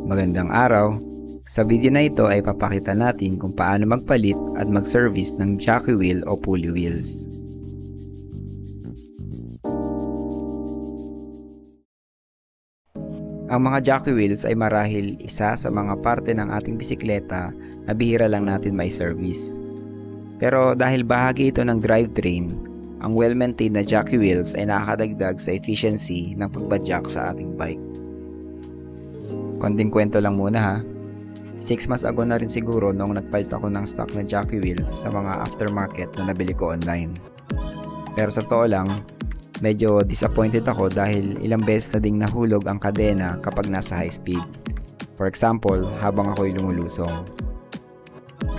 Magandang araw! Sa video na ito ay papakita natin kung paano magpalit at mag-service ng jockey wheel o pulley wheels. Ang mga jockey wheels ay marahil isa sa mga parte ng ating bisikleta na bihira lang natin may service. Pero dahil bahagi ito ng drivetrain, ang well-maintained na jockey wheels ay nakakadagdag sa efficiency ng pagbadyak sa ating bike. Konting kwento lang muna ha. 6 months ago na rin siguro noong nagpalit ako ng stock na jockey wheels sa mga aftermarket na nabili ko online. Pero sa totoo lang, medyo disappointed ako dahil ilang beses na ding nahulog ang kadena kapag nasa high speed. For example, habang ako'y lumulusong.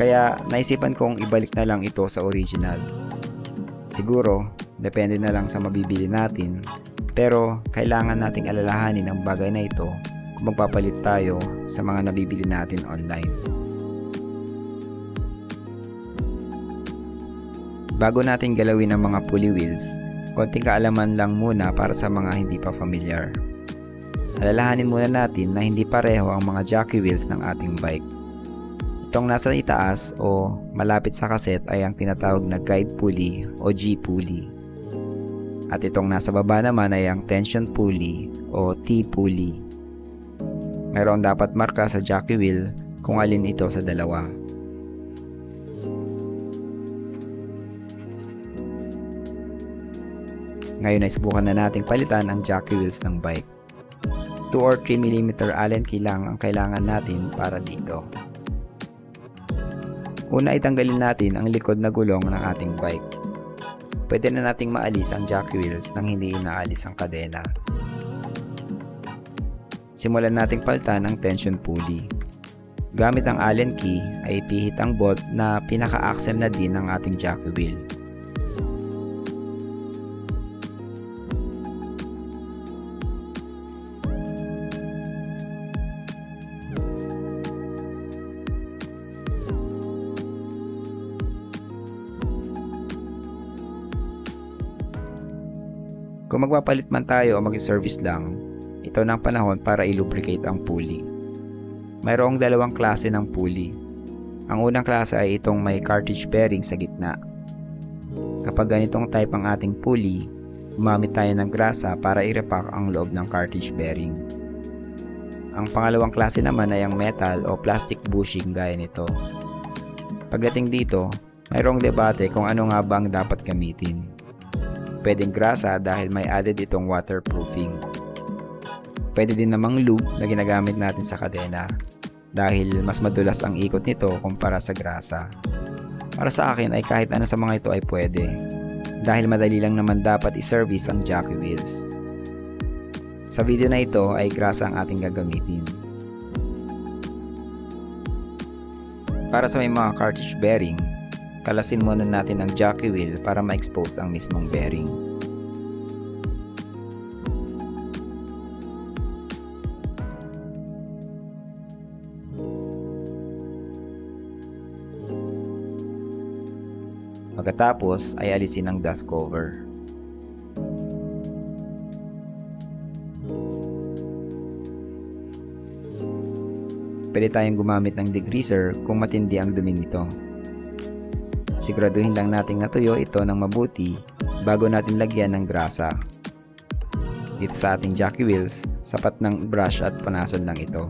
Kaya naisipan kong ibalik na lang ito sa original. Siguro, depende na lang sa mabibili natin, pero kailangan nating alalahanin ang bagay na ito kung magpapalit tayo sa mga nabibili natin online. Bago natin galawin ang mga pulley wheels, konting kaalaman lang muna para sa mga hindi pa familiar. Alalahanin muna natin na hindi pareho ang mga jockey wheels ng ating bike. Itong nasa itaas o malapit sa kaset ay ang tinatawag na guide pulley o G-pulley. At itong nasa baba naman ay ang tension pulley o T-pulley. Mayroon dapat marka sa jockey wheel kung alin ito sa dalawa. Ngayon ay subukan na nating palitan ang jockey wheels ng bike. 2 or 3 mm Allen key lang ang kailangan natin para dito. Una ay tanggalin natin ang likod na gulong ng ating bike. Pwede na nating maalis ang jockey wheels nang hindi inaalis ang kadena. Simulan nating palitan ang tension pulley. Gamit ang Allen key ay ipihit ang bolt na pinaka-axle na din ng ating jockey wheel. Kung magpapalit man tayo o mag-service lang, ito na ang panahon para i-lubricate ang pulley. Mayroong dalawang klase ng pulley. Ang unang klase ay itong may cartridge bearing sa gitna. Kapag ganitong type ang ating pulley, gumamit tayo ng grasa para i-repack ang loob ng cartridge bearing. Ang pangalawang klase naman ay ang metal o plastic bushing gaya nito. Pagdating dito, mayroong debate kung ano nga bang dapat gamitin. Pwedeng grasa dahil may added itong waterproofing. Pwede din namang lube na ginagamit natin sa kadena dahil mas madulas ang ikot nito kumpara sa grasa. Para sa akin ay kahit ano sa mga ito ay pwede dahil madali lang naman dapat i-service ang jockey wheels. Sa video na ito ay grasa ang ating gagamitin. Para sa may mga cartridge bearing, kalasin muna natin ang jockey wheel para ma-expose ang mismong bearing. Pagkatapos ay alisin ang dust cover. Pwede tayong gumamit ng degreaser kung matindi ang dumi nito. Siguraduhin lang nating natuyo ito ng mabuti bago natin lagyan ng grasa. Dito sa ating jockey wheels, sapat ng brush at panasan lang ito.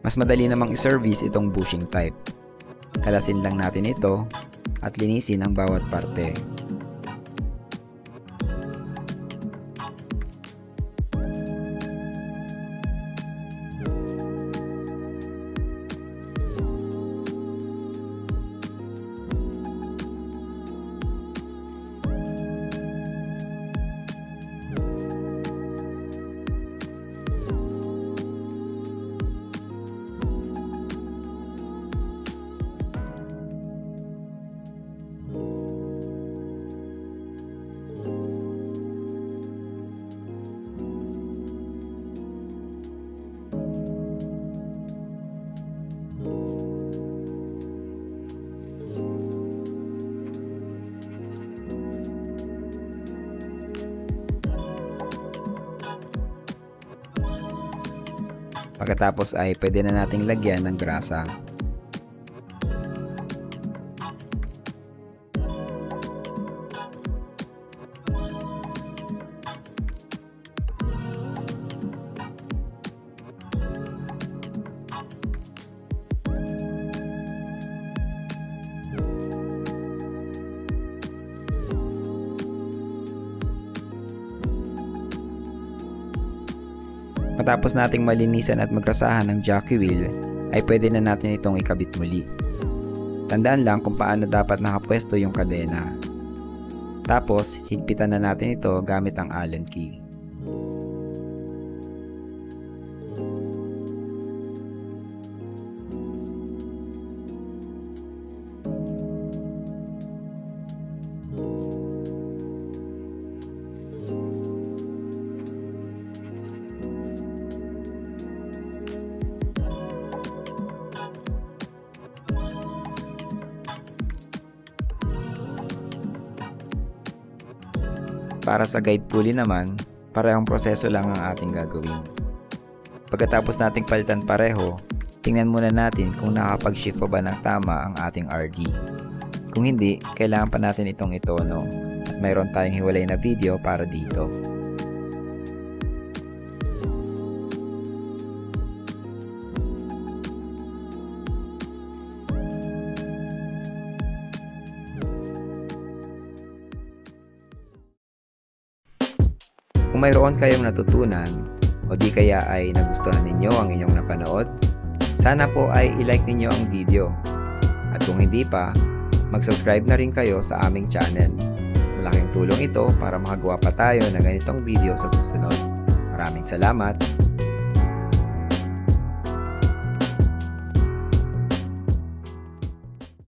Mas madali namang i-service itong bushing type. Kalasin lang natin ito at linisin ang bawat parte. Pagkatapos ay pwede na nating lagyan ng grasa. Matapos nating malinisan at magrasahan ng jockey wheel, ay pwede na natin itong ikabit muli. Tandaan lang kung paano dapat nakapwesto yung kadena. Tapos, higpitan na natin ito gamit ang Allen key. Para sa guide pulley naman, parehong proseso lang ang ating gagawin. Pagkatapos nating palitan pareho, tingnan muna natin kung nakapag-shift pa ba ng tama ang ating RD. Kung hindi, kailangan pa natin itong itono at mayroon tayong hiwalay na video para dito. Kung mayroon kayong natutunan o di kaya ay nagustuhan ninyo ang inyong napanood, sana po ay i-like ninyo ang video. At kung hindi pa, mag-subscribe na rin kayo sa aming channel. Malaking tulong ito para makagawa pa tayo ng ganitong video sa susunod. Maraming salamat!